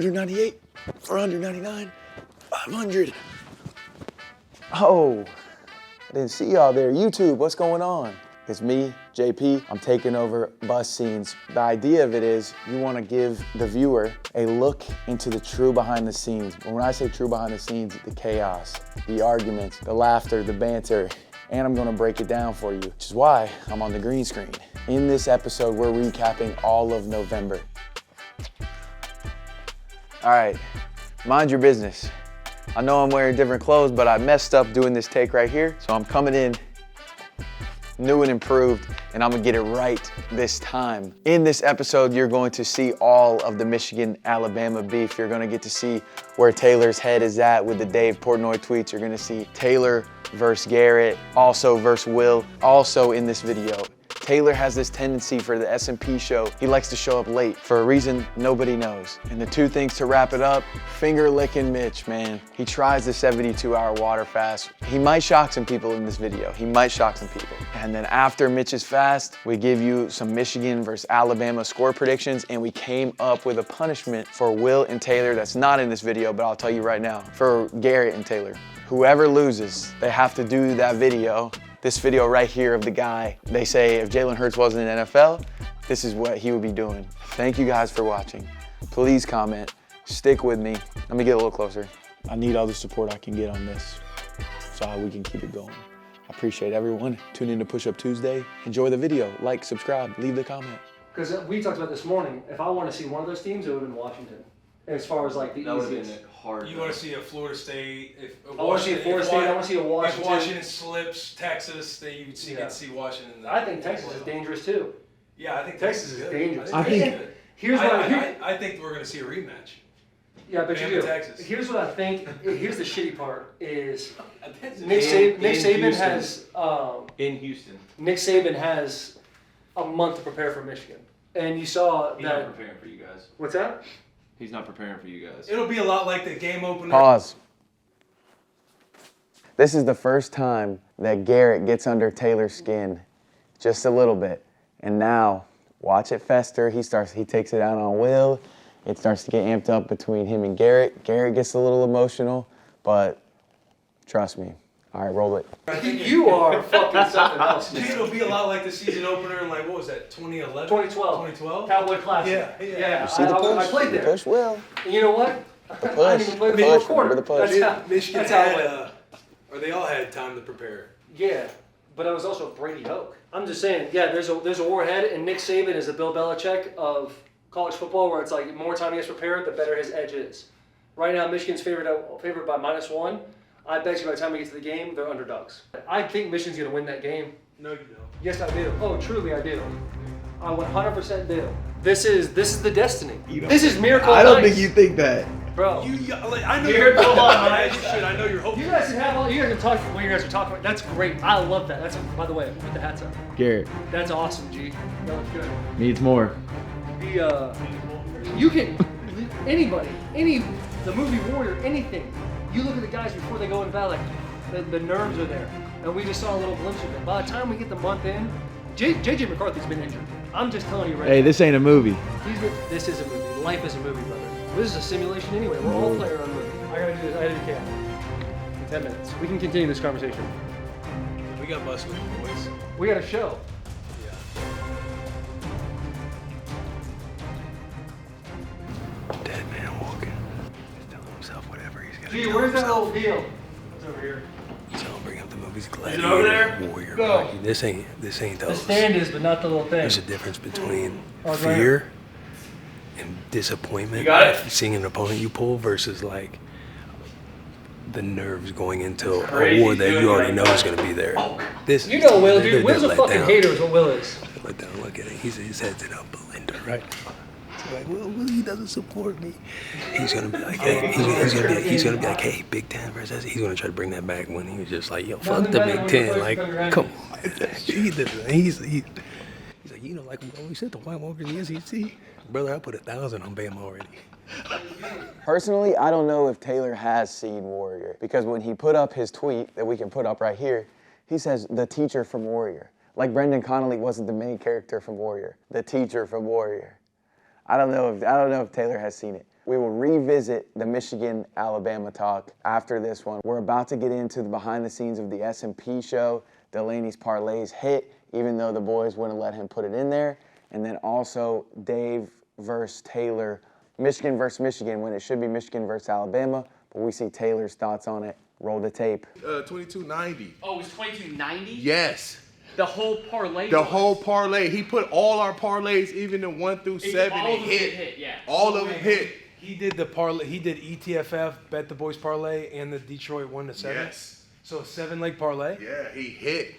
498, 499, 500. Oh, I didn't see y'all there. YouTube, what's going on? It's me, JP. I'm taking over Bus Scenes. The idea of it is you want to give the viewer a look into the true behind the scenes. When I say true behind the scenes, the chaos, the arguments, the laughter, the banter, and I'm going to break it down for you, which is why I'm on the green screen. In this episode, we're recapping all of November. All right, mind your business. I know I'm wearing different clothes, but I messed up doing this take right here, so I'm coming in new and improved, and I'm gonna get it right this time. In this episode, you're going to see all of the Michigan-Alabama beef. You're gonna get to see where Taylor's head is at with the Dave Portnoy tweets. You're gonna see Taylor versus Garrett, also versus Will. Also in this video, Taylor has this tendency for the S&P show. He likes to show up late for a reason nobody knows. And the two things to wrap it up, finger licking Mitch, man. He tries the 72-hour water fast. He might shock some people in this video. He might shock some people. And then after Mitch's fast, we give you some Michigan versus Alabama score predictions, and we came up with a punishment for Will and Taylor that's not in this video, but I'll tell you right now, for Garrett and Taylor. Whoever loses, they have to do that video. This video right here of the guy, they say if Jalen Hurts wasn't in the NFL, this is what he would be doing. Thank you guys for watching. Please comment, stick with me. Let me get a little closer. I need all the support I can get on this so we can keep it going. I appreciate everyone. Tune in to Push Up Tuesday. Enjoy the video, like, subscribe, leave the comment. Because we talked about this morning, if I want to see one of those teams, it would have been Washington. As far as like the easiest. Hard. You want to see a Florida State? I want to see a Florida State. I want to see a Washington. If Washington slips, Texas, then you would see Washington. I think Texas is dangerous too. Yeah, I think Texas is dangerous. I think I think we're going to see a rematch. Yeah, but you do. Texas. Here's what I think. Here's the shitty part is Nick Saban has in Houston. Nick Saban has a month to prepare for Michigan, and you saw He's that. not preparing for you guys. What's that? He's not preparing for you guys. It'll be a lot like the game opener. Pause. This is the first time that Garrett gets under Taylor's skin, just a little bit. And now, watch it fester. He takes it out on Will. It starts to get amped up between him and Garrett. Garrett gets a little emotional, but trust me. All right, roll it. You are fucking something else. It'll be a lot like the season opener in what was that, 2011? 2012. 2012? Cowboy Classic. Yeah. You see the push? I played there. The push, Will. And you know what? The I didn't push. even play the The fourth push. quarter. Remember the push. Michigan that's how it had, or they all had time to prepare. Yeah, but I was also Brady Hoke. I'm just saying, yeah, there's a war ahead, and Nick Saban is the Bill Belichick of college football, where it's like the more time he gets prepared, the better his edge is. Right now, Michigan's favored by -1. I bet you by the time we get to the game, they're underdogs. I think Michigan's going to win that game. No, you don't. Yes, I do. Oh, truly, I do. I 100% do. This is the destiny. This is miracle. I don't nights. think you think that. Bro. I know you're hoping. I know you're hoping. You guys can have all. You guys can talk what you guys are talking about. That's great. I love that. That's, by the way, put the hats up. Garrett. That's awesome, G. That was good. Needs more. You can the movie Warrior, anything. You look at the guys before they go in battle, like the nerves are there, and we just saw a little glimpse of it. By the time we get the month in, JJ McCarthy's been injured. I'm just telling you right now. Hey, this ain't a movie. This is a movie. Life is a movie, brother. This is a simulation anyway. We're all playing on a movie. I gotta do this. I gotta do camp. In 10 minutes. We can continue this conversation. We got Bussin With The Boys. We got a show. Dead man walking. He's telling himself whatever he's gonna Gee, where's that old deal? It's over here. So I'll bring up the movies it Gladiator, over there? Warrior, No. Rocky. This ain't The those. stand is, but not the little thing. There's a difference between Oh, it's right fear and disappointment. You got it? Seeing an opponent you pull versus like the nerves going into crazy, a war that dude. you already know is gonna be there. This You know Will, they're- dude. Will's they're a let fucking down. hater is what Will is. Let down, look at it. His head's in a blender right now. It's like, well, he doesn't support me. He's gonna be like, hey, he's gonna be like, hey, Big Ten versus. He's gonna try to bring that back when he was just like, yo, fuck the Big Ten. Like, come on. He's like, you know, like we always said, the White Walker in the SEC. Brother, I put 1,000 on Bama already. Personally, I don't know if Taylor has seen Warrior, because when he put up his tweet that we can put up right here, he says the teacher from Warrior. Like Brendan Connolly wasn't the main character from Warrior, the teacher from Warrior. I don't know if Taylor has seen it. We will revisit the Michigan-Alabama talk after this one. We're about to get into the behind the scenes of the S&P show. Delanie's parlays hit, even though the boys wouldn't let him put it in there. And then also Dave versus Taylor, Michigan versus Michigan, when it should be Michigan versus Alabama. But we see Taylor's thoughts on it. Roll the tape. 2290. Oh, it was 2290? Yes. The whole parlay. The whole parlay. He put all our parlays, even the 1 through 7, all of and them hit, yeah. All of them hit. He did the parlay. He did ETFF, Bet the Boys parlay, and the Detroit 1-7. Yes. So a 7-leg parlay. Yeah, he hit.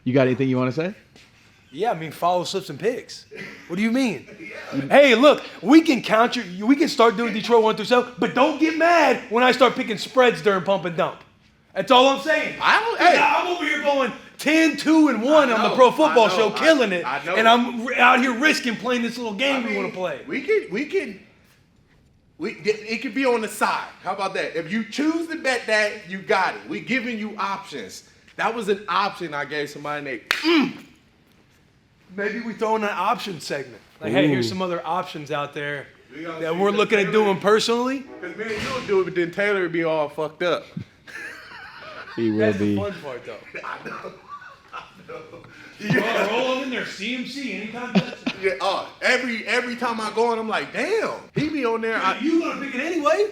You got anything you want to say? Yeah, I mean, follow slips and picks. What do you mean? Hey, look, we can count you. We can start doing Detroit 1 through 7, but don't get mad when I start picking spreads during pump and dump. That's all I'm saying. I'm over here going 10, 2, and 1 on the Pro Football Show, killing it, and I'm out here risking playing this little game we want to play. It could be on the side. How about that? If you choose to bet that, you got it. We giving you options. That was an option I gave somebody. Maybe we throw in an option segment. Like, hey, here's some other options out there that we're looking at doing personally. Because man, you'll do it, but then Taylor would be all fucked up. He will That's be. the fun part, though. I know. Roll them in there, CMC, anytime. Yeah, every time I go on, I'm like, damn, he be on there. You gonna pick it anyway?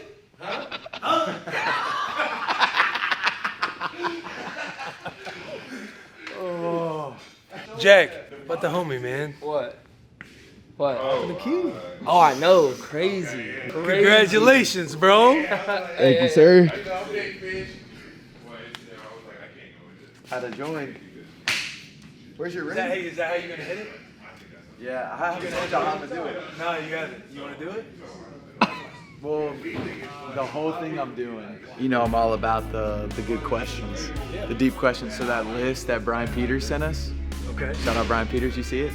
Oh, Jack, about the homie, man. What? What? Oh, I know. Crazy. Congratulations, bro. Thank you, sir. How to join? Where's your ring? Is that how you're gonna hit it? Yeah, I haven't told y'all how to do it. No, you haven't. You wanna do it? Well, the whole thing I'm doing, you know, I'm all about the good questions, the deep questions. So that list that Brian Peters sent us, Okay. shout out Brian Peters, you see it?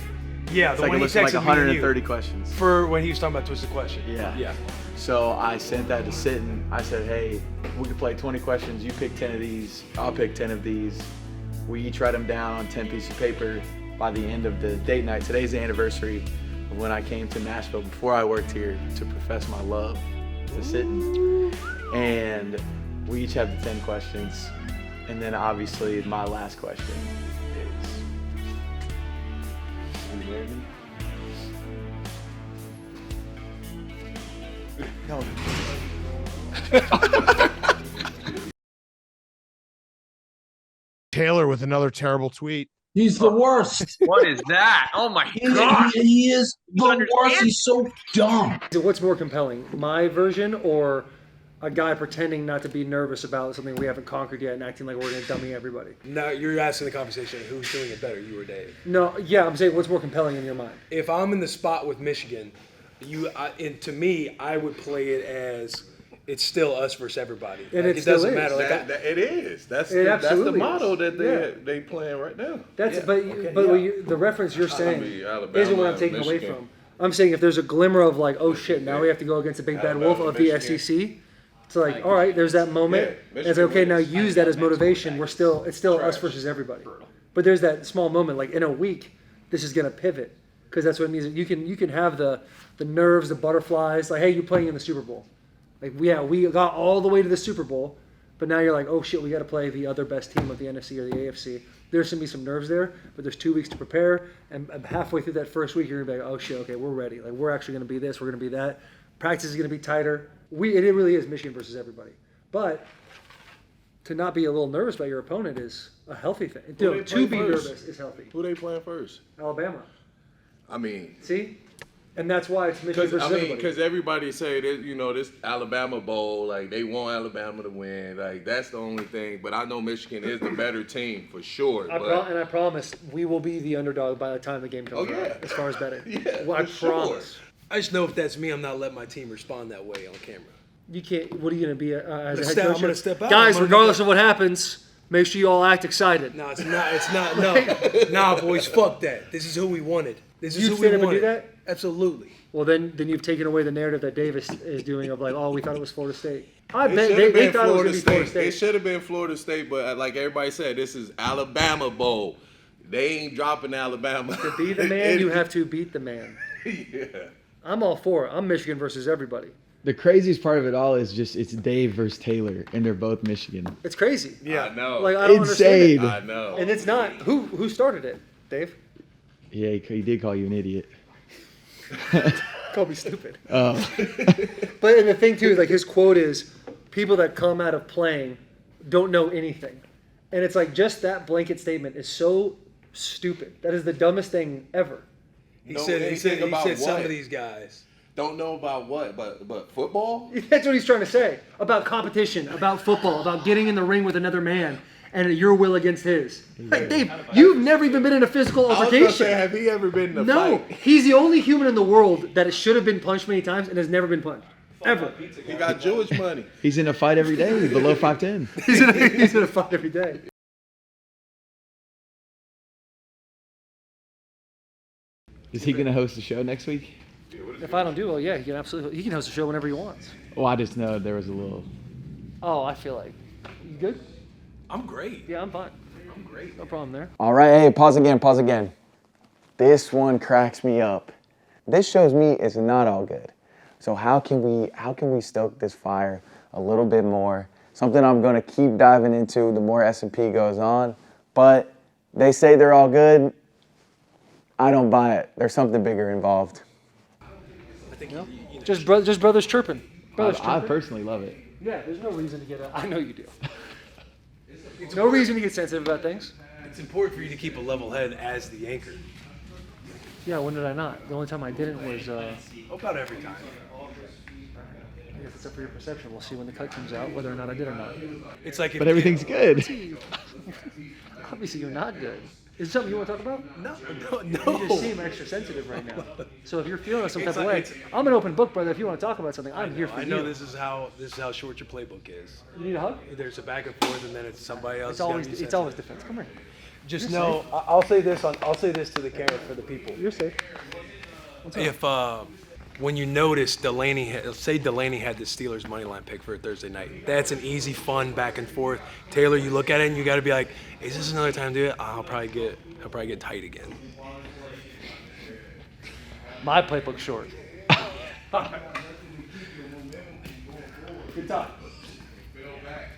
Yeah, It's the like a one he list of like texted me and 130 you questions. for when he was talking about Twisted Question. Yeah. Yeah. So I sent that to Sitton. I said, hey, we could play 20 questions. You pick 10 of these. I'll pick 10 of these. We each write them down on 10 pieces of paper by the end of the date night. Today's the anniversary of when I came to Nashville before I worked here to profess my love to Sitton. And we each have the 10 questions. And then obviously my last question is, you hear me? No. Taylor with another terrible tweet. He's the worst. What is that? Oh my god. He is the worst. He's so dumb. What's more compelling, my version or a guy pretending not to be nervous about something we haven't conquered yet and acting like we're going to dummy everybody? No, you're asking the conversation, who's doing it better, you or Dave? No, yeah, I'm saying what's more compelling in your mind? If I'm in the spot with Michigan, and to me, I would play it as it's still us versus everybody. And like, it it doesn't still is. matter. Like It is. That's It the absolutely model is. that they playing right now. That's Yeah, but okay, but yeah. what you, the reference you're saying mean, Alabama isn't what I'm and taking away Michigan. from. I'm saying if there's a glimmer of like, oh shit, now we have to go against the big bad wolf of the Michigan. SEC. It's like, all right, there's that moment. Yeah, And it's like, okay, now Michigan use that as motivation. It's still us versus everybody. But there's that small moment, like in a week, this is gonna pivot because that's what it means. You can have the nerves, the butterflies. Like, hey, you're playing in the Super Bowl. Like, yeah, we got all the way to the Super Bowl, but now you're like, oh shit, we got to play the other best team of the NFC or the AFC. There's gonna be some nerves there, but there's 2 weeks to prepare, and halfway through that first week, you're gonna be like, oh shit, okay, we're ready. Like, we're actually gonna be this, we're gonna be that. Practice is gonna be tighter. It really is Michigan versus everybody. But to not be a little nervous about your opponent is a healthy thing. they To be play first? nervous is healthy. Who they playing first? Alabama. I mean, See? And that's why it's Michigan versus everybody. because everybody say that this Alabama bowl, like they want Alabama to win, like that's the only thing. But I know Michigan is the better team for sure. I promise we will be the underdog by the time the game comes Oh, around. yeah. As far as betting. Yeah, Well, I for sure. promise. I just know if that's me, I'm not letting my team respond that way on camera. You can't. What are you going to be as a head step- coach? I'm gonna step out. Guys, I'm gonna regardless of what happens, make sure you all act excited. No, it's not. It's not. No, nah, boys, fuck that. This is who we wanted. This is You'd who stand we up and wanted. do that? Absolutely. Well, then you've taken away the narrative that Davis is doing of like, oh, we thought it was Florida State. I It bet should they have been thought it was going Florida to be Florida State. State. It should have been Florida State, but like everybody said, this is Alabama bowl. They ain't dropping Alabama. To be the man, you have to beat the man. Yeah. I'm all for it. I'm Michigan versus everybody. The craziest part of it all is just it's Dave versus Taylor, and they're both Michigan. It's crazy. Yeah, I know. Like I don't Insane. understand I know. it. And it's not who started it, Dave. Yeah, he did call you an idiot. Called me stupid. Oh. But and the thing too is like his quote is, "People that come out of playing don't know anything," and it's like just that blanket statement is so stupid. That is the dumbest thing ever. He Know said anything about some what? of these guys. Don't know about what, but football? That's what he's trying to say about competition, about football, about getting in the ring with another man, and your will against his. Like, Dave, you've never even been in a physical I was gonna say, altercation. have he ever been in a No, fight? he's the only human in the world that should have been punched many times and has never been punched. Ever. He got Jewish money. He's in a fight every day. He's below 5'10". He's in a fight every day. Is he gonna host the show next week? If I don't do well, yeah, he can host a show whenever he wants. Well, I just know there was a little. Oh, I feel like you good? I'm great. Yeah, I'm fine. I'm great. No problem there. All right, hey, pause again. This one cracks me up. This shows me it's not all good. So how can we stoke this fire a little bit more? Something I'm gonna keep diving into the more S&P goes on. But they say they're all good. I don't buy it. There's something bigger involved. I think Just brothers chirping. Brothers I chirping. personally love it. Yeah, there's no reason to get. I know you do. No reason to get sensitive about things. it's important for you to keep a level head as the anchor. Yeah, when did I not? The only time I didn't was. About every time. I guess it's up for your perception. We'll see when the cut comes out whether or not I did or not. It's like if But everything's good. Obviously, you're not good. Is it something you want to talk about? No. You just seem extra sensitive right now. So if you're feeling some type of way, It's- I'm an open book, brother. If you want to talk about something, I'm here for I you. know this is how short your playbook is. You need a hug? There's a back and forth, and then it's somebody else. It's always defense. Come here. Just You're know. I'll say this to the camera for the people. You're safe. If when you notice Delanie had the Steelers money line pick for a Thursday night, that's an easy, fun back and forth. Taylor, you look at it and you got to be like, is this another time to do it? I'll probably get tight again. My playbook's short. Good talk.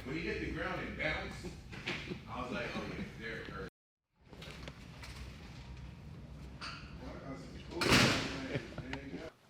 When you get the ground and bounce, I was like, oh yeah, there it hurt.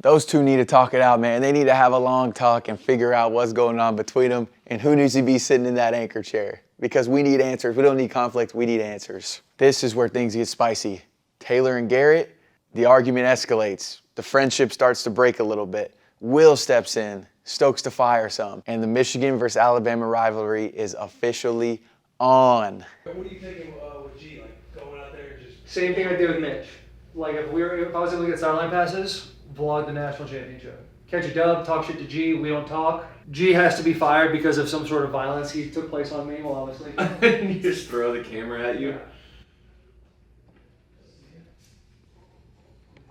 Those two need to talk it out, man. They need to have a long talk and figure out what's going on between them and who needs to be sitting in that anchor chair. Because we need answers. We don't need conflict. We need answers. This is where things get spicy. Taylor and Garrett, the argument escalates. The friendship starts to break a little bit. Will steps in, stokes the fire some. And the Michigan versus Alabama rivalry is officially on. What are you thinking with G? Like going out there and just. Same thing I did with Mitch. Like if I was able to get sideline passes, vlog the national championship. Catch a dub, talk shit to G, we don't talk. G has to be fired because of some sort of violence he took place on me while I was sleeping. And you just throw the camera at you.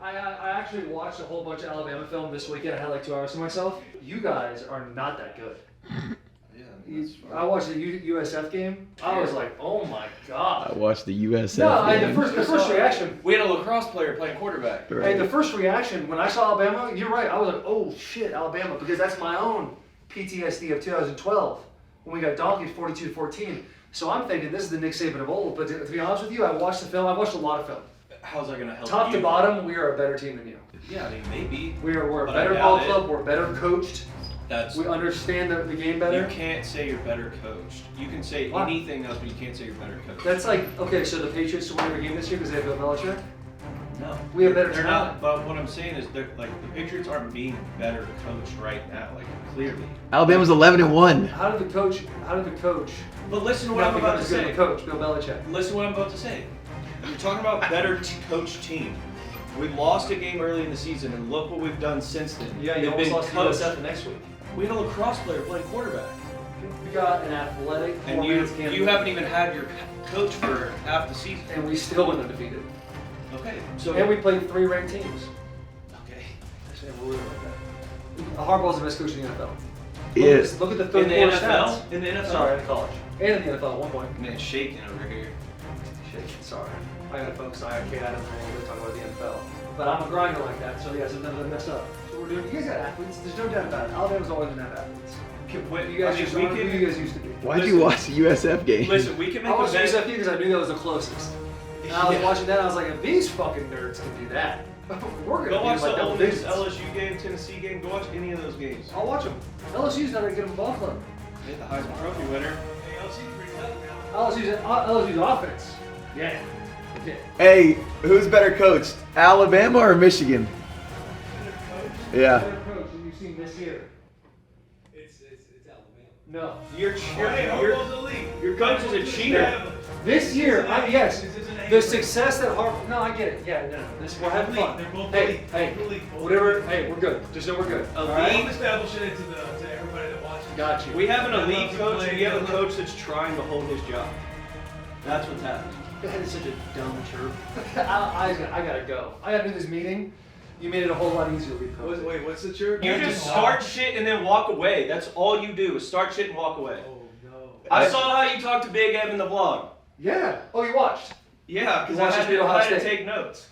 I actually watched a whole bunch of Alabama film this weekend. I had like 2 hours to myself. You guys are not that good. I watched the USF game. I was like, oh my god. I watched the USF No, game. the first reaction. We had a lacrosse player playing quarterback. Right. And the first reaction when I saw Alabama, you're right. I was like, oh shit, Alabama, because that's my own PTSD of 2012 when we got donkeys 42-14. So I'm thinking this is the Nick Saban of old. But to be honest with you, I watched the film. I watched a lot of film. How's that gonna help Top you? to bottom, we are a better team than you. Yeah, I mean maybe. We're a But I better doubt ball it. club. We're better coached. That's. We understand the game better. You can't say you're better coached. You can say Why? anything else, but you can't say you're better coached. That's like, okay, so the Patriots win every game this year because they have Bill Belichick? No. We have better They're talent. not. But what I'm saying is, they're like the Patriots aren't being better coached right now. Like clearly. Alabama's 11-1. How did the coach? But listen to what Not I'm about to because he's a say. coach, Bill Belichick. Listen to what I'm about to say. You're talking about better coached team. We lost a game early in the season, and look what we've done since then. Yeah, you They've almost been lost to coached. USF the next week. We had a lacrosse player playing quarterback, We got an athletic and you haven't even had your coach for half the season. and we still went undefeated. Okay, so And we played 3 ranked teams. okay. Actually, we're like that. Harbaugh's the best coach in the NFL. Yes. Look at the third In the quarter NFL? stats. In the NFL? Sorry, in college. And in the NFL at one point. Man, shaking over here. Shit, sorry. I gotta focus on Kate Adams and we're talking about the NFL. But I'm a grinder like that, so yeah, sometimes I mess up. So we're we're doing. You guys got athletes. There's no doubt about it. Alabama's always gonna have athletes. Wait, You guys I mean, just we aren't can- who you guys used to be. Why'd you watch the USF game? Listen, we can make I a watched bet. USF because I knew that was the closest. And I was Yeah. watching that. I was like, if these fucking nerds can do that, we're gonna Go be watch like the double Ole Miss digits. LSU game, Tennessee game. Go watch any of those games. I'll watch them. LSU's not gonna get them ball club. Hit the Heisman Trophy winner. Hey, LSU's pretty tough now. LSU's offense. Yeah. Okay. Hey, who's better coached, Alabama or Michigan? Yeah. Better coach than you've seen this year. It's Alabama. No. Your coach is a cheater. This year, yes. This isn't a The hate success that Harvard. No, I get it. Yeah, no. This we're having fun. They're both Hey, elite. hey, Both elite. Both whatever. elite. Hey, we're good. Just know we're good. All I'm right. establishing it to everybody that watches. Got you. We have an I elite love to coach, play, and we have I a love- coach that's trying to hold his job. That's what's happening. That is such a dumb chirp. I gotta go. I gotta do this meeting. You made it a whole lot easier to leave coach. Wait, what's the chirp? You just start shit and then walk away. That's all you do is start shit and walk away. Oh no. I saw how you talked to Big Ev in the vlog. Yeah. Oh, you watched. Yeah, because You watched I us beat Ohio had to State. take notes.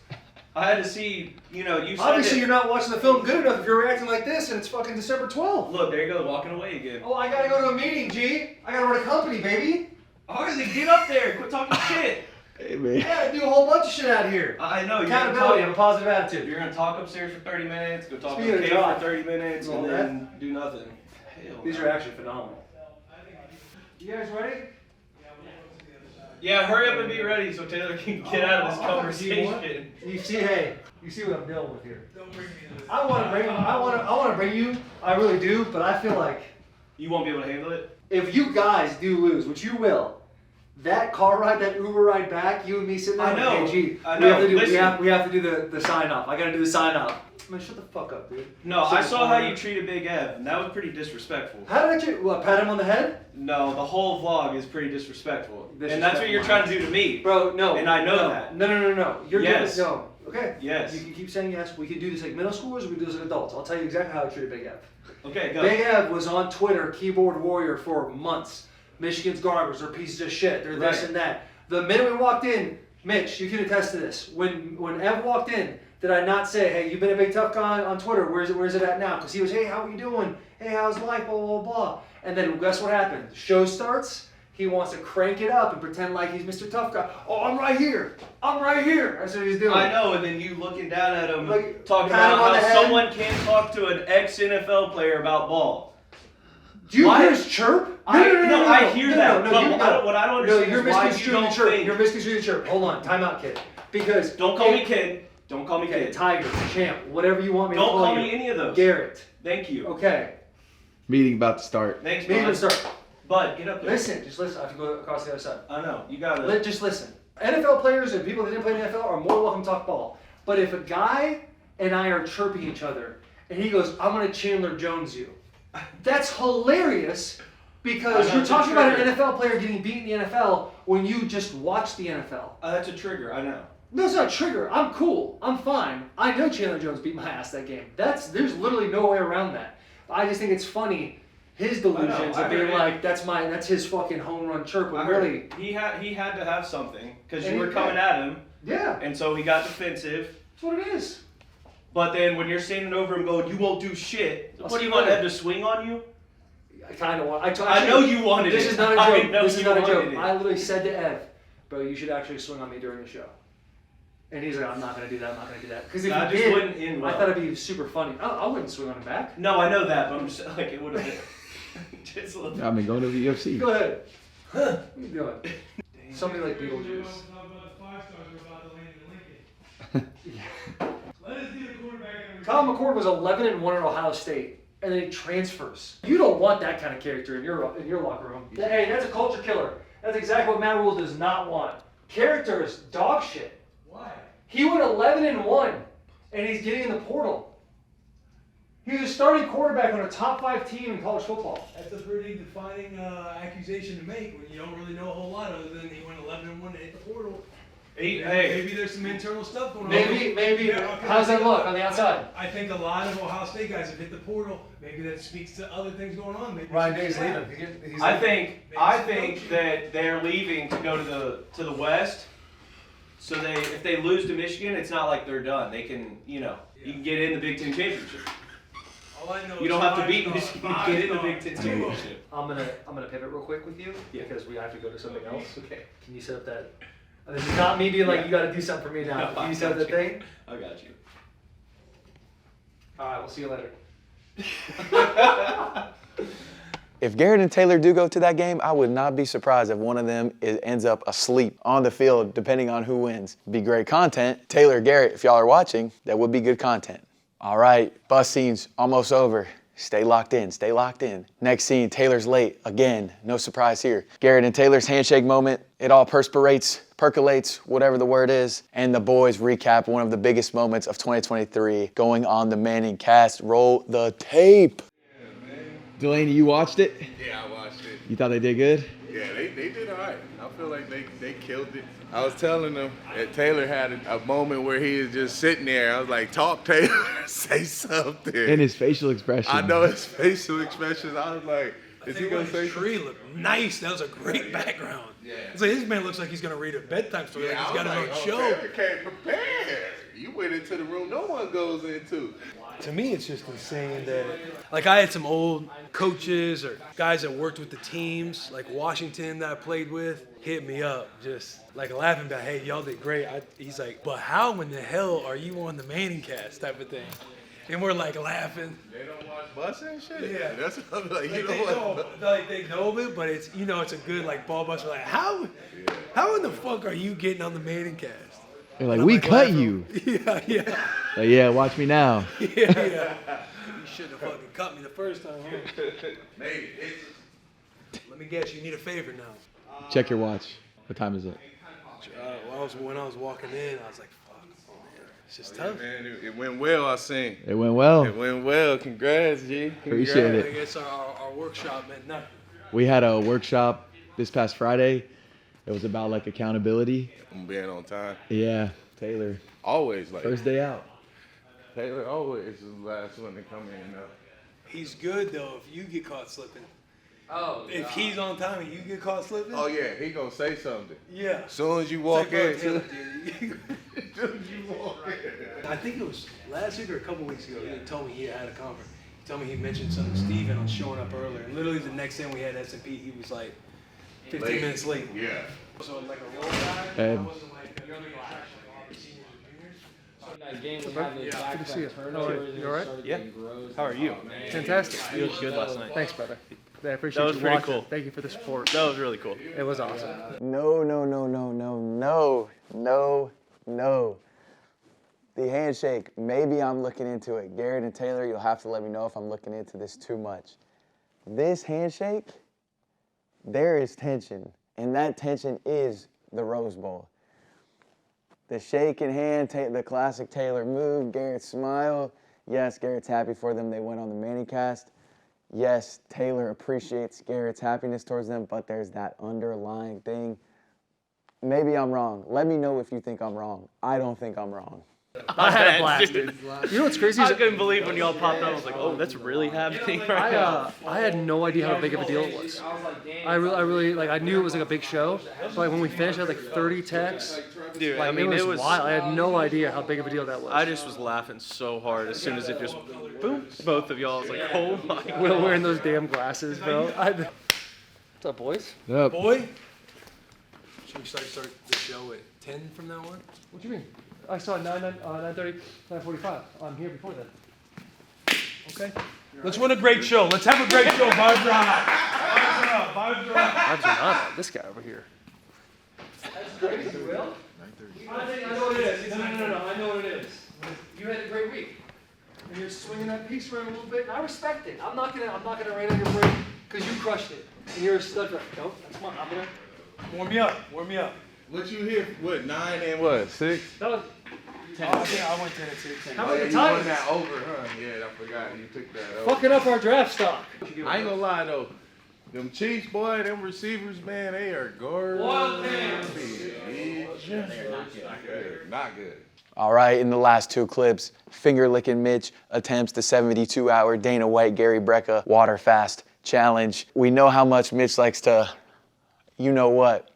I had to see, you said Obviously, it. you're not watching the film good enough if you're reacting like this, and it's fucking December 12th. Look, there you go, walking away again. Oh, I gotta go to a meeting, G. I gotta run a company, baby. All right, then get up there. Quit talking shit. Hey, man. Yeah, I do a whole bunch of shit out here. I know. Accountability, have a positive attitude. You're gonna talk upstairs for 30 minutes, go talk Speaking to of the job. for 30 minutes, All and that. then do nothing. Hell These no. are actually phenomenal. You guys ready? Yeah, hurry up and be ready so Taylor can get out of this conversation. You see, hey, you see what I'm dealing with here. Don't bring me into this. I want to bring you. I really do, but I feel like You won't be able to handle it? if you guys do lose, which you will, that car ride, that Uber ride back, you and me sitting there. I know. Hey, G, I We have know. to do. Listen. We have to do the sign off. I gotta do the sign off. Man, shut the fuck up, dude. No, Sit I in saw the how corner. you treated Big Ev, and that was pretty disrespectful. How did you? What? Pat him on the head, No, the whole vlog is pretty disrespectful. And that's what Disrespectful. you're trying to do to me. bro? No. And I know no, that. No. You're Yes. giving, no. Okay. Yes. You can keep saying yes. We can do this like middle schoolers, or we can do this like adults. I'll tell you exactly how I treated Big Ev. Okay, go. Big Ev was on Twitter, keyboard warrior for months. Michigan's garbage. They're pieces of shit. They're this Right. and that. The minute we walked in, Mitch, you can attest to this. When Ev walked in, did I not say, "Hey, you've been a big tough guy on Twitter. Where's it at now?" Because he was, "Hey, how are you doing? Hey, how's life? Blah blah blah." And then guess what happened? The show starts. He wants to crank it up and pretend like he's Mr. Tough Guy. Oh, I'm right here. I'm right here. That's what he's doing. I know, and then you looking down at him, Like, talking pat him about on the how head. someone can't talk to an ex-NFL player about ball. Do you Why- hear his chirp? I hear that, but you- what I don't No, understand you're is why you misconstruing the don't chirp. think. You're misconstruing the chirp. Hold on, time out, kid. Because Don't call me kid. Don't call me Okay, kid. Tiger, champ, whatever you want me to Don't call call you. me any of those. Garrett. Thank you. Okay. Meeting about to start. Thanks, Maybe bud. start. Bud, get up there. Listen, just listen. I have to go across the other side. I know, you gotta. Just listen. NFL players and people that didn't play in the NFL are more welcome to talk ball. But if a guy and I are chirping each other, and he goes, "I'm gonna Chandler Jones you," that's hilarious because I know, you're it's a talking about an trigger. NFL player getting beat in the NFL when you just watch the NFL. That's a trigger, I know. No, it's not a trigger. I'm cool. I'm fine. I know Chandler Jones beat my ass that game. There's literally no way around that. I just think it's funny his delusions I of being heard it. like that's his fucking home run chirp. I When heard really, he had to have something because And you he were coming did. at him, yeah, and so he got defensive. that's what it is. But then when you're standing over him going, "You won't do shit," I'll what do you see want you Ed to swing on you? I kind of want. I know you wanted This it. is not a I joke. know This is you not a wanted joke. it. I literally said to Ev, "Bro, you should actually swing on me during the show." And he's like, "I'm not gonna do that. I'm not gonna do that." Because if That he just did, wouldn't end well. I thought it'd be super funny. I wouldn't swing on him back. No, I know that, but I'm just like it would have been just a little. I mean, going to the UFC. Go ahead. What are you doing? Something like Beetlejuice. Talk about the 5 stars we're about to land in Lincoln. Let us do the quarterback. Kyle McCord was 11-1 at Ohio State, and then he transfers. You don't want that kind of character in your locker room. Hey, that's a culture killer. That's exactly what Matt Rule does not want. Character is dog shit. Why? He went 11-1, and he's getting in the portal. He was a starting quarterback on a top 5 team in college football. That's a pretty defining accusation to make when you don't really know a whole lot other than he went 11-1 to hit the portal. Hey, Maybe there's some internal stuff going on. Maybe. Yeah, okay, How's I that think- look on the outside? I think a lot of Ohio State guys have hit the portal. Maybe that speaks to other things going on. Maybe Ryan some Day's staff. leaving. I think that they're leaving to go to the West. So if they lose to Michigan, it's not like they're done. They can you can get in the Big Ten championship. All I know You is don't have to five beat star, Michigan to five get in the star. Big Ten championship. I'm gonna pivot real quick with you because we have to go to something else. Okay. Can you set up that? This is not me being like you got to do something for me now. Can you set up that thing? I got you. All right, we'll see you later. If Garrett and Taylor do go to that game, I would not be surprised if one of them ends up asleep on the field, depending on who wins. Be great content. Taylor, Garrett, if y'all are watching, that would be good content. All right, bus scene's almost over. Stay locked in, stay locked in. Next scene, Taylor's late. Again, no surprise here. Garrett and Taylor's handshake moment. It all percolates, whatever the word is. And the boys recap one of the biggest moments of 2023 going on the Manning cast. Roll the tape. Delanie, you watched it? Yeah, I watched it. You thought they did good? Yeah, they did all right. I feel like they killed it. I was telling them that Taylor had a moment where he was just sitting there. I was like, talk, Taylor, say something. And his facial expression. I know his facial expressions. I was like, is he going to say The tree looked nice. That was a great background. Yeah. It's like, this man looks like he's going to read a bedtime story. Like he's got his own show. Taylor came prepared. You went into the room no one goes into. To me, it's just insane that, like, I had some old coaches or guys that worked with the teams, like Washington that I played with, hit me up, just like laughing about, hey, y'all did great. He's like, but how in the hell are you on the Manning cast type of thing? And we're like laughing. They don't watch Bussin' and shit? Yeah. That's what I'm like, you They know know, what? like, they know of it, but it's, you know, it's a good like ball buster. Like, how in the fuck are you getting on the Manning cast? They're like, And I'm we like, cut laughing. you. Yeah. Like, yeah, watch me now. You shouldn't have fucking cut me the first time. Huh? Maybe. Let me guess, you need a favor now. Check your watch. What time is it? When I was walking in, I was like, fuck, oh man, it's just tough. Man, it went well, I seen. It went well. It went well. Congrats, G. Appreciate I it. guess our workshop meant nothing. We had a workshop this past Friday. It was about like accountability. I'm being on time. Yeah, Taylor, Always like first day out. Taylor always is the last one to come in. He's good though if you get caught slipping. Oh, If he's on time and you get caught slipping, Oh yeah, he gonna say something. yeah. As soon as you It's walk like, in, Taylor, as dude. soon as you walk in. I think it was last week or a couple weeks ago. He told me he had a conference. He told me he mentioned something to Steven on showing up earlier. And literally the next time we had S&P, he was like 15 Late. minutes late. Yeah. So like a roll guy, Ed. I wasn't like the other guy. Seniors and juniors. that game we had the Good to see you. turnovers. You all right? Yeah. How are you? Fantastic. You looked good last night. Thanks, brother. I appreciate That was you pretty watching. cool. Thank you for the support. That was really cool. It was awesome. No. The handshake, maybe I'm looking into it. Garrett and Taylor, you'll have to let me know if I'm looking into this too much. This handshake, there is tension, and that tension is the Rose Bowl. The shaking hand, the classic Taylor move, Garrett's smile. Yes, Garrett's happy for them. They went on the Manning cast. Yes, Taylor appreciates Garrett's happiness towards them, but there's that underlying thing. Maybe I'm wrong. Let me know if you think I'm wrong. I don't think I'm wrong. I had a blast, dude. You know what's crazy? I Is couldn't believe when y'all popped up. I was like, oh, that's really happening right now. I had no idea how big of a deal it was. I really like. I knew it was like a big show, but like when we finished, I had like 30 texts. Dude, Like, I mean, it was wild. I had no idea how big of a deal that was. I just was laughing so hard as soon as it just, boom, both of y'all. I was like, oh my God. Will wearing those damn glasses, bro. What's up, boys? Yep. Boy, should we start the show at 10 from now on? What do you mean? I saw 9:30, 9:45. I'm here before then. Okay. Let's run a great show. Let's have a great show. Vibe drop. Vibe drop. Vibes are not on this guy over here. That's crazy, Will. I know what it is. No. I know what it is. You had a great week, and you're swinging that piece around a little bit, and I respect it. I'm not gonna rain on your parade because you crushed it, and you're a stud. No, that's mine. I'm gonna. Warm me up. Warm me up. What you here? What 9 and what 6? That was. I think I went 10 at 6. How about the You won Titans? that over, huh? Yeah, I forgot you took that over. Fucking up our draft stock. I ain't gonna lie though. Them Chiefs, boy, them receivers, man, they are garbage. They're not good. All right, in the last two clips, finger-licking Mitch attempts the 72-hour Dana White, Gary Brecka water fast challenge. We know how much Mitch likes to, you know what.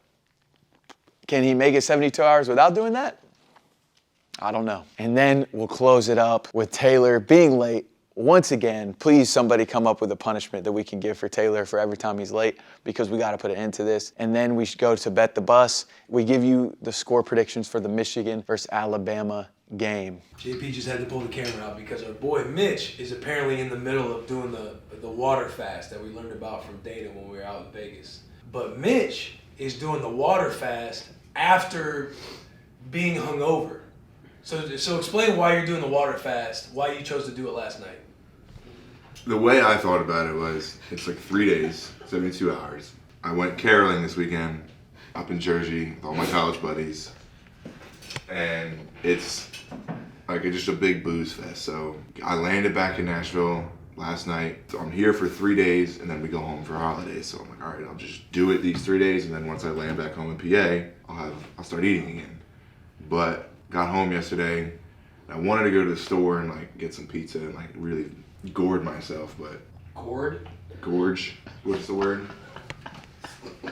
Can he make it 72 hours without doing that? I don't know. And then we'll close it up with Taylor being late once again, please somebody come up with a punishment that we can give for Taylor for every time he's late, because we got to put an end to this. And then we should go to Bet the Bus. We give you the score predictions for the Michigan versus Alabama game. JP just had to pull the camera out because our boy Mitch is apparently in the middle of doing the water fast that we learned about from Dana when we were out in Vegas. But Mitch is doing the water fast after being hungover. So explain why you're doing the water fast, why you chose to do it last night. The way I thought about it was, it's like 3 days, 72 hours. I went caroling this weekend up in Jersey with all my college buddies. And it's like just a big booze fest. So I landed back in Nashville last night. So I'm here for 3 days and then we go home for holidays. So I'm like, all right, I'll just do it these 3 days. And then once I land back home in PA, I'll start eating again. But got home yesterday. And I wanted to go to the store and like get some pizza and like really gourd myself, but gorge, what's the word? I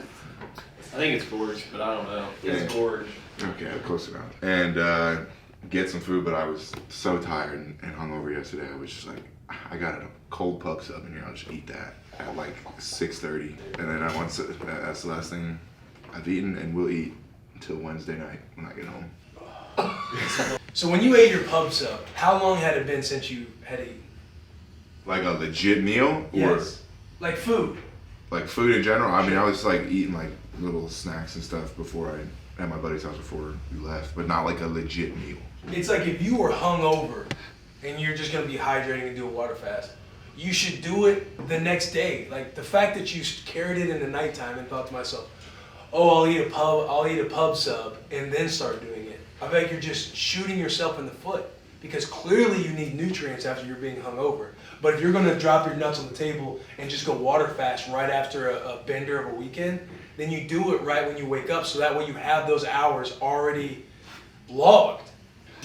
think it's gorge, but I don't know. It's gorge. Okay, close enough. And get some food, but I was so tired and hungover yesterday. I was just like, I got a cold pub sub in here. I'll just eat that at like 6:30, and then that's the last thing I've eaten and will eat until Wednesday night when I get home. So when you ate your pub sub, how long had it been since you had eaten? Like a legit meal? Yes. Like food. Like food in general? I mean, I was like eating like little snacks and stuff before at my buddy's house before we left, but not like a legit meal. It's like if you were hungover and you're just gonna be hydrating and do a water fast, you should do it the next day. Like the fact that you carried it in the nighttime and thought to myself, oh, I'll eat a pub sub and then start doing it. I feel like you're just shooting yourself in the foot, because clearly you need nutrients after you're being hungover. But if you're gonna drop your nuts on the table and just go water fast right after a bender of a weekend, then you do it right when you wake up, so that way you have those hours already logged.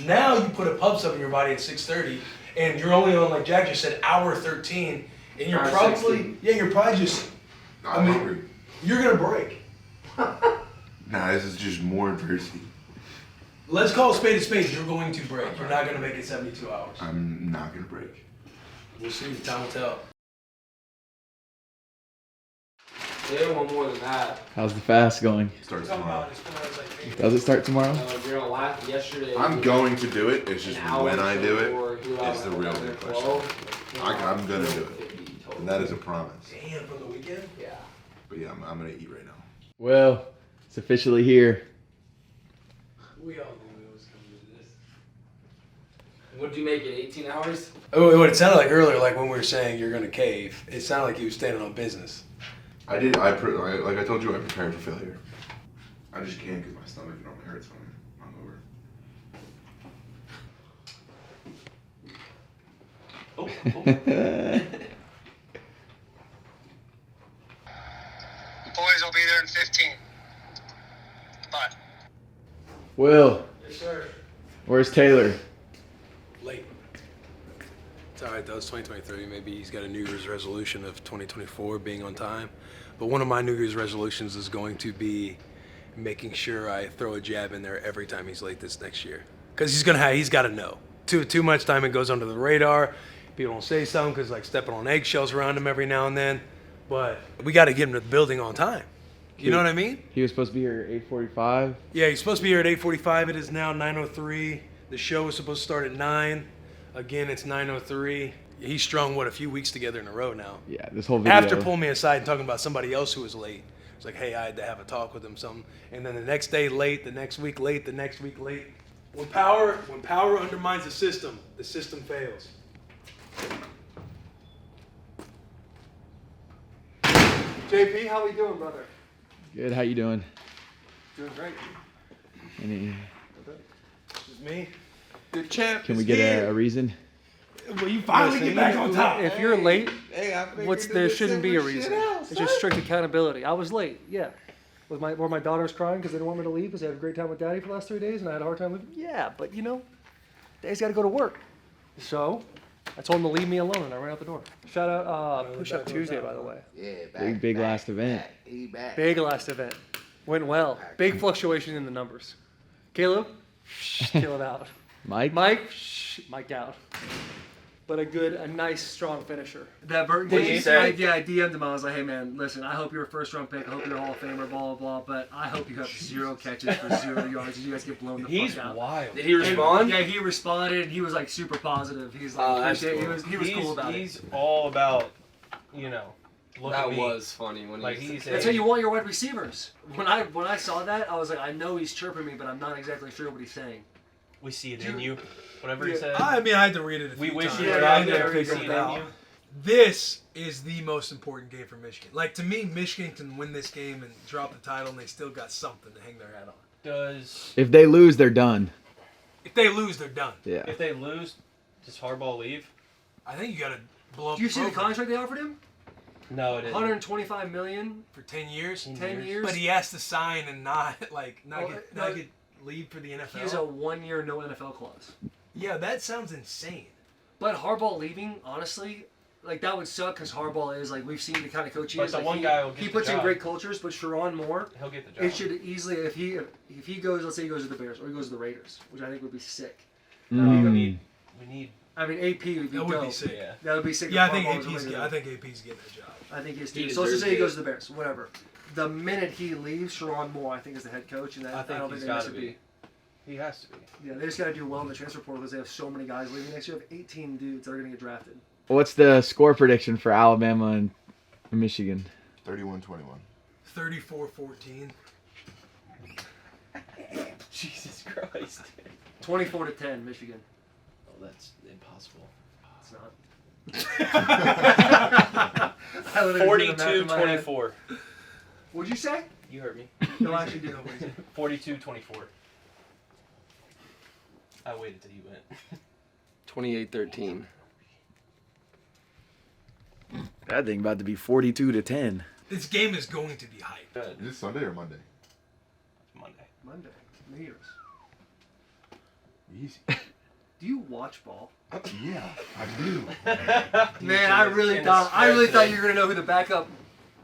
Now you put a pub sub in your body at 6:30, and you're only on, like Jack just said, hour 13, and you're probably, you're probably just, hungry. You're gonna break. Nah, this is just more adversity. Let's call a spade a spade. You're going to break. You're not gonna make it 72 hours. I'm not gonna break. We'll see. Time will tell. They want more than that. How's the fast going? Starts tomorrow. Does it start tomorrow? You're gonna laugh. Yesterday. I'm going to do it. It's just when I do it is the real big question. I'm gonna do it. And that is a promise. Damn, from the weekend? Yeah. But yeah, I'm gonna eat right now. Well, it's officially here. We all knew it was coming to this. What did you make it? 18 hours? Oh, what it sounded like earlier, like when we were saying you're gonna cave, it sounded like you were standing on business. I did. Like I told you, I prepared for failure. I just can't because my stomach normally hurts when I'm hungover. Boys will be there in 15. Bye. Will, Yes, sir. where's Taylor? Late. It's all right though. It's 2023. Maybe he's got a New Year's resolution of 2024 being on time. But one of my New Year's resolutions is going to be making sure I throw a jab in there every time he's late this next year. Because he's got to know. Too much time it goes under the radar. People don't say something because like stepping on eggshells around him every now and then. But we got to get him to the building on time. You know what I mean? He was supposed to be here at 8:45. Yeah, he's supposed to be here at 8:45. It is now 9:03. The show was supposed to start at 9. Again, it's 9:03. He strung, a few weeks together in a row now. Yeah, this whole video. After pulling me aside and talking about somebody else who was late. It's like, hey, I had to have a talk with him, something. And then the next day late, the next week late, the next week late. When power undermines the system fails. JP, how we doing, brother? Good, how you doing? Doing great. Any, This is me. The champ. can we get a reason? Well, you finally get back on top. If you're late, there shouldn't be a reason. It's just strict accountability. I was late, yeah. Were my daughters crying because they didn't want me to leave because they had a great time with Daddy for the last 3 days and I had a hard time leaving? Yeah, but Daddy's got to go to work. So I told him to leave me alone and I ran out the door. Shout out Push Up Tuesday, by the way. Yeah, big last event. Big last event. Went well. Big fluctuation in the numbers. Caleb, chill it out. Mike? Mike, mic'd out. but a nice, strong finisher. That Burton Did game, you say? I DM'd him. I was like, hey man, listen, I hope you're a first round pick. I hope you're a Hall of Famer, blah, blah, blah. But I hope you have 0 catches for 0 yards and you guys get blown the He's fuck out. wild. Did he respond? Yeah, he responded. He was like super positive. He's like, that's appreciate- cool. he was cool about He's it. all about, look That at me. was funny when Like he he's That's how you want your wide receivers. When I saw that, I was like, I know he's chirping me, but I'm not exactly sure what he's saying. we see it in you. Whatever he Yeah. said. I mean, I had to read it a We few wish times. you were Yeah, out I there never to figured see it it in out. you. This is the most important game for Michigan. Like, to me, Michigan can win this game and drop the title, and they still got something to hang their hat on. Does If they lose, they're done. If they lose, they're done. Yeah. if they lose, does Harbaugh leave? I think you got to blow up Do you the see the program contract they offered him? No, it isn't. 125 million, for 10 years. 10 years. But he has to sign and not Well, get leave for the NFL. He has a 1-year no NFL clause. Yeah, that sounds insane. But Harbaugh leaving, honestly, like that would suck because Harbaugh is like we've seen the kind of coach he But is. the Like, one guy will get he the puts in job. great cultures, but Sharon Moore, He'll get the job. it should easily if he goes, let's say he goes to the Bears or he goes to the Raiders, which I think would be sick. We need. I mean, AP would be That would be dope. sick. Yeah. That would be sick. Yeah, if I think Harbaugh was AP's the get, leader. I think AP's getting a job. I think he is He too. So let's just say he deserves goes to the Bears, whatever. The minute he leaves, Sharon Moore, I think, is the head coach, and I I think don't he's think they miss got to a be. beat. He has to be. Yeah, they just got to do well in the transfer portal because they have so many guys leaving next year. They have 18 dudes that are going to get drafted. What's the score prediction for Alabama and Michigan? 31-21. 34-14. Jesus Christ. 24-10, Michigan. Oh, that's impossible. It's not. I literally did the math in my head. 42-24. What'd you say? You heard me. No, I actually didn't. 42-24. I waited till you went. 28-13. That thing about to be 42-10. This game is going to be hype. Good. Is it Sunday or Monday? Monday. Monday. New Year's. Easy. Do you watch ball? Yeah, I do. Man, I really thought you were gonna know who the backup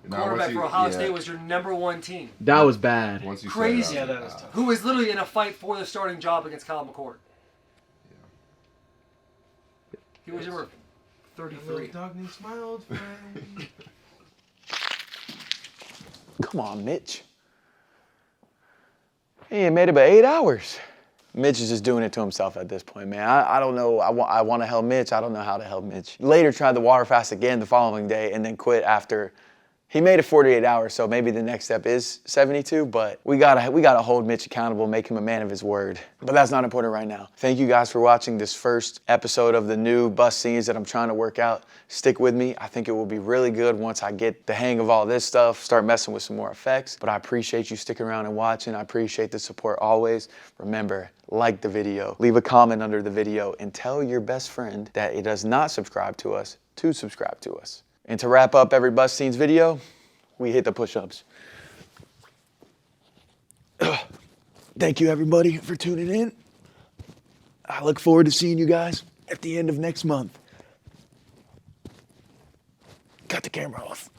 Now, quarterback once you- for Ohio yeah. State was. Your #1 team. That was bad. Once you set Crazy. it up, Yeah, that was tough. Who was literally in a fight for the starting job against Kyle McCord. He was number Little 33. dog needs smiled, friend. Come on, Mitch. He ain't made it but 8 hours. Mitch is just doing it to himself at this point, man. I don't know. I want to help Mitch. I don't know how to help Mitch. Later tried the water fast again the following day and then quit after. He made it 48 hours, so maybe the next step is 72, but we gotta hold Mitch accountable, make him a man of his word. But that's not important right now. Thank you guys for watching this first episode of the new bus scenes that I'm trying to work out. Stick with me. I think it will be really good once I get the hang of all this stuff, start messing with some more effects. But I appreciate you sticking around and watching. I appreciate the support always. Remember, like the video, leave a comment under the video, and tell your best friend that it does not subscribe to us to subscribe to us. And to wrap up every Bus Scenes video, we hit the push-ups. Thank you, everybody, for tuning in. I look forward to seeing you guys at the end of next month. Cut the camera off.